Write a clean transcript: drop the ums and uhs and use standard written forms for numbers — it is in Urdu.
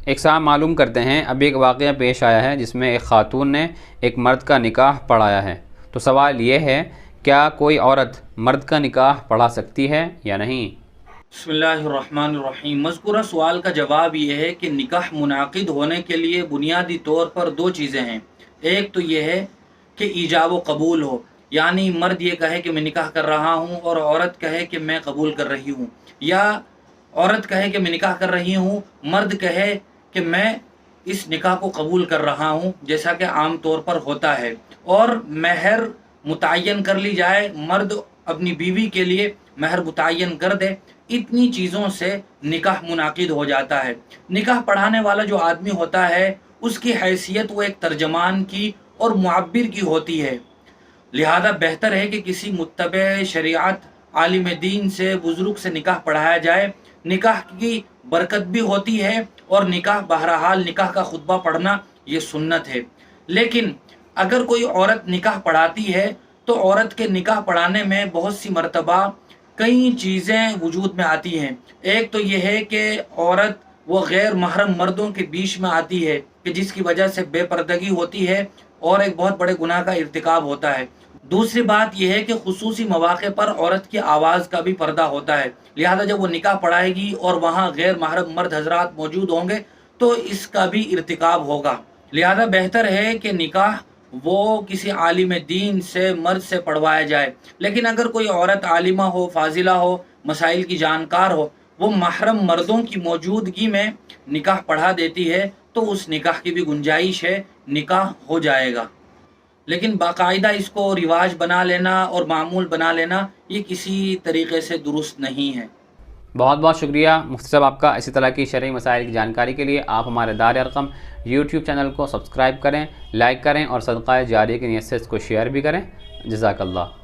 ایک صاحب معلوم کرتے ہیں، ابھی ایک واقعہ پیش آیا ہے جس میں ایک خاتون نے ایک مرد کا نکاح پڑھایا ہے۔ تو سوال یہ ہے، کیا کوئی عورت مرد کا نکاح پڑھا سکتی ہے یا نہیں؟ بسم اللہ الرحمن الرحیم۔ مذکورہ سوال کا جواب یہ ہے کہ نکاح منعقد ہونے کے لیے بنیادی طور پر دو چیزیں ہیں۔ ایک تو یہ ہے کہ ایجاب و قبول ہو، یعنی مرد یہ کہے کہ میں نکاح کر رہا ہوں اور عورت کہے کہ میں قبول کر رہی ہوں، یا عورت کہے کہ میں نکاح کر رہی ہوں، مرد کہے کہ میں اس نکاح کو قبول کر رہا ہوں، جیسا کہ عام طور پر ہوتا ہے، اور مہر متعین کر لی جائے، مرد اپنی بیوی کے لیے مہر متعین کر دے۔ اتنی چیزوں سے نکاح منعقد ہو جاتا ہے۔ نکاح پڑھانے والا جو آدمی ہوتا ہے اس کی حیثیت وہ ایک ترجمان کی اور معبر کی ہوتی ہے، لہذا بہتر ہے کہ کسی متبع شریعت عالم دین سے، بزرگ سے نکاح پڑھایا جائے۔ نکاح کی برکت بھی ہوتی ہے، اور نکاح بہرحال نکاح کا خطبہ پڑھنا یہ سنت ہے۔ لیکن اگر کوئی عورت نکاح پڑھاتی ہے تو عورت کے نکاح پڑھانے میں بہت سی مرتبہ کئی چیزیں وجود میں آتی ہیں۔ ایک تو یہ ہے کہ عورت وہ غیر محرم مردوں کے بیچ میں آتی ہے کہ جس کی وجہ سے بے پردگی ہوتی ہے اور ایک بہت بڑے گناہ کا ارتکاب ہوتا ہے۔ دوسری بات یہ ہے کہ خصوصی مواقع پر عورت کی آواز کا بھی پردہ ہوتا ہے، لہذا جب وہ نکاح پڑھائے گی اور وہاں غیر محرم مرد حضرات موجود ہوں گے تو اس کا بھی ارتکاب ہوگا۔ لہذا بہتر ہے کہ نکاح وہ کسی عالم دین سے، مرد سے پڑھوایا جائے۔ لیکن اگر کوئی عورت عالمہ ہو، فاضلہ ہو، مسائل کی جانکار ہو، وہ محرم مردوں کی موجودگی میں نکاح پڑھا دیتی ہے تو اس نکاح کی بھی گنجائش ہے، نکاح ہو جائے گا۔ لیکن باقاعدہ اس کو رواج بنا لینا اور معمول بنا لینا یہ کسی طریقے سے درست نہیں ہے۔ بہت بہت شکریہ مفتی صاحب آپ کا۔ اسی طرح کی شرعی مسائل کی جانکاری کے لیے آپ ہمارے دار ارقم یوٹیوب چینل کو سبسکرائب کریں، لائک کریں اور صدقہ جاریہ کی نیت سے اس کو شیئر بھی کریں۔ جزاک اللہ۔